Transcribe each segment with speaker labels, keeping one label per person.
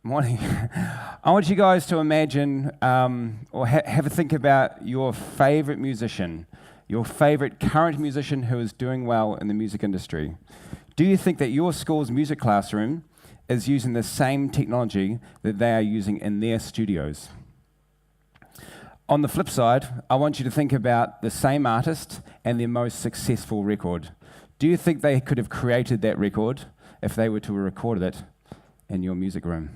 Speaker 1: Morning. I want you guys to imagine or have a think about your favorite musician, your favorite current musician who is doing well in the music industry. Do you think that your school's music classroom is using the same technology that they are using in their studios? On the flip side, I want you to think about the same artist and their most successful record. Do you think they could have created that record if they were to have recorded it in your music room?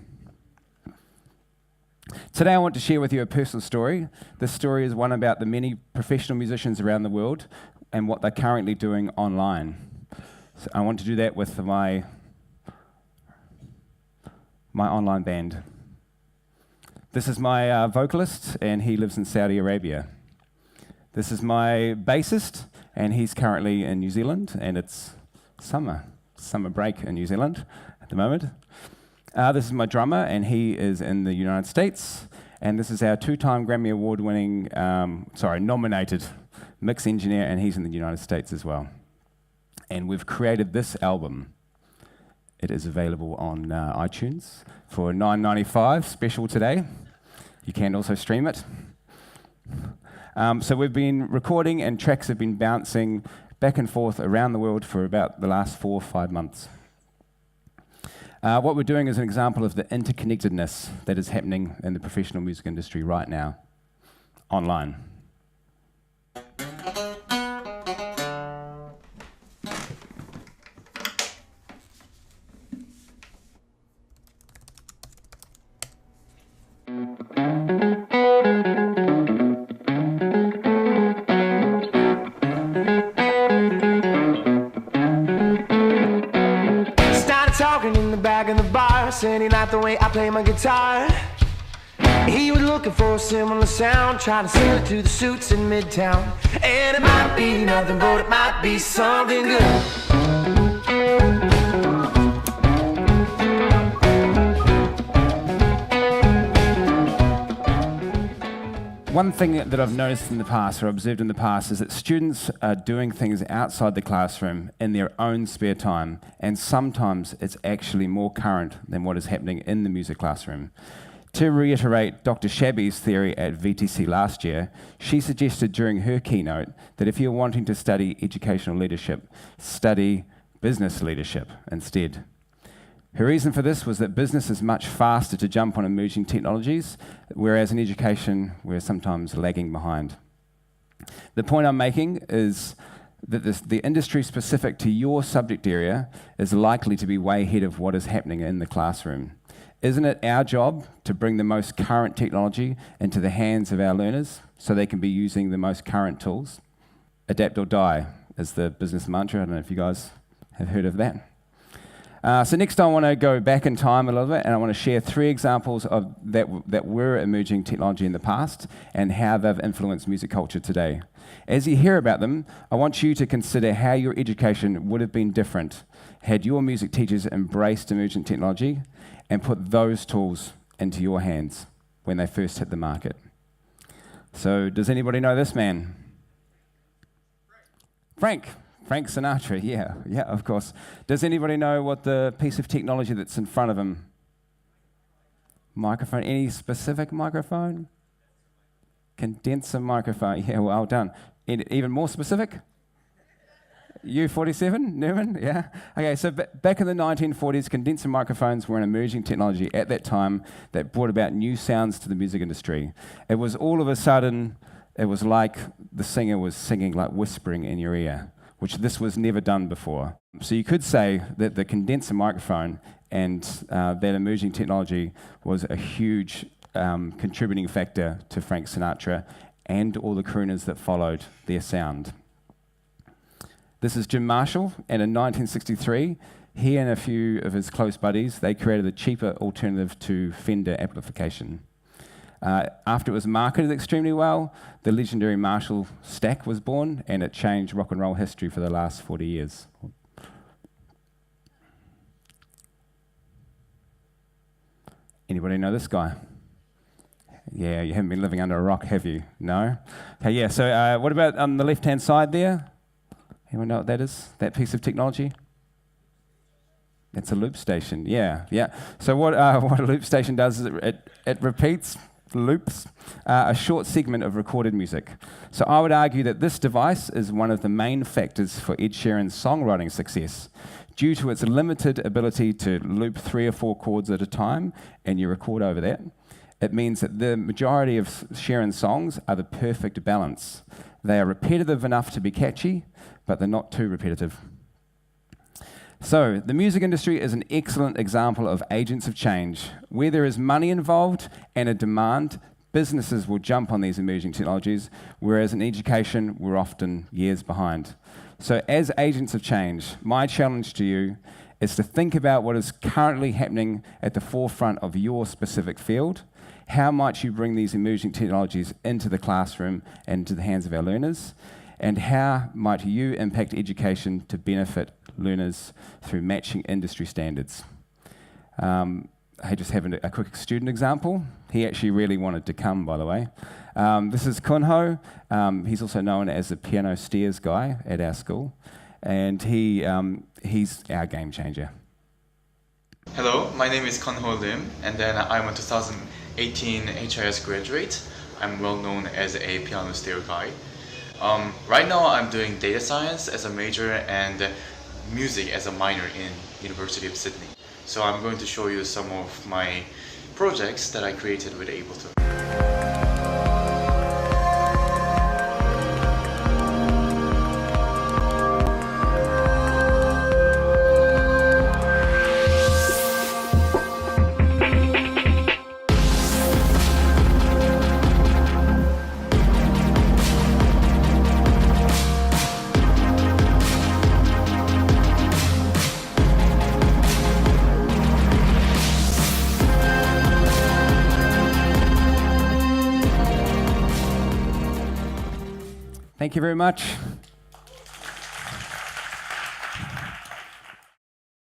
Speaker 1: Today I want to share with you a personal story. This story is one about the many professional musicians around the world and what they're currently doing online. So I want to do that with my online band. This is my vocalist, and he lives in Saudi Arabia. This is my bassist, and he's currently in New Zealand, and it's summer break in New Zealand at the moment. This is my drummer, and he is in the United States. And this is our two-time Grammy Award-winning, nominated mix engineer, and he's in the United States as well. And we've created this album. It is available on iTunes for $9.95, special today. You can also stream it. So we've been recording, and tracks have been bouncing back and forth around the world for about the last 4 or 5 months. What we're doing is an example of the interconnectedness that is happening in the professional music industry right now, online.
Speaker 2: And he liked the way I play my guitar. He was looking for a similar sound, trying to sell it to the suits in Midtown. And it might be nothing, but it might be something good.
Speaker 1: One thing that I've noticed in the past, or observed in the past, is that students are doing things outside the classroom in their own spare time, and sometimes it's actually more current than what is happening in the music classroom. To reiterate Dr. Shabby's theory at VTC last year, she suggested during her keynote that if you're wanting to study educational leadership, study business leadership instead. Her reason for this was that business is much faster to jump on emerging technologies, whereas in education, we're sometimes lagging behind. The point I'm making is that the industry specific to your subject area is likely to be way ahead of what is happening in the classroom. Isn't it our job to bring the most current technology into the hands of our learners so they can be using the most current tools? Adapt or die is the business mantra. I don't know if you guys have heard of that. So next I want to go back in time a little bit, and I want to share 3 examples of that were emerging technology in the past and how they've influenced music culture today. As you hear about them, I want you to consider how your education would have been different had your music teachers embraced emerging technology and put those tools into your hands when they first hit the market. So does anybody know this man? Frank Sinatra, yeah, of course. Does anybody know what the piece of technology that's in front of him? Microphone, any specific microphone? Condenser microphone, yeah, well done. Even more specific? U47, Newman, yeah? Okay, so back in the 1940s, condenser microphones were an emerging technology at that time that brought about new sounds to the music industry. It was all of a sudden, it was like the singer was singing, like whispering in your ear, which this was never done before. So you could say that the condenser microphone and that emerging technology was a huge contributing factor to Frank Sinatra and all the crooners that followed their sound. This is Jim Marshall, and in 1963, he and a few of his close buddies, they created a cheaper alternative to Fender amplification. After it was marketed extremely well, the legendary Marshall stack was born, and it changed rock and roll history for the last 40 years. Anybody know this guy? Yeah, you haven't been living under a rock, have you? No? Okay, yeah, so what about on the left-hand side there? Anyone know what that is? That piece of technology? It's a loop station, yeah. So what a loop station does is it loops a short segment of recorded music. So I would argue that this device is one of the main factors for Ed Sheeran's songwriting success. Due to its limited ability to loop 3 or 4 chords at a time, and you record over that, it means that the majority of Sheeran's songs are the perfect balance. They are repetitive enough to be catchy, but they're not too repetitive. So, the music industry is an excellent example of agents of change. Where there is money involved and a demand, businesses will jump on these emerging technologies, whereas in education, we're often years behind. So, as agents of change, my challenge to you is to think about what is currently happening at the forefront of your specific field. How might you bring these emerging technologies into the classroom and into the hands of our learners? And how might you impact education to benefit learners through matching industry standards? I just have a quick student example. He actually really wanted to come, by the way. This is Kunho. He's also known as the piano stairs guy at our school. And he's our game changer.
Speaker 3: Hello, my name is Kunho Lim, and then I'm a 2018 HIS graduate. I'm well known as a piano stair guy. Right now I'm doing data science as a major and music as a minor in University of Sydney. So I'm going to show you some of my projects that I created with Ableton.
Speaker 1: Thank you very much.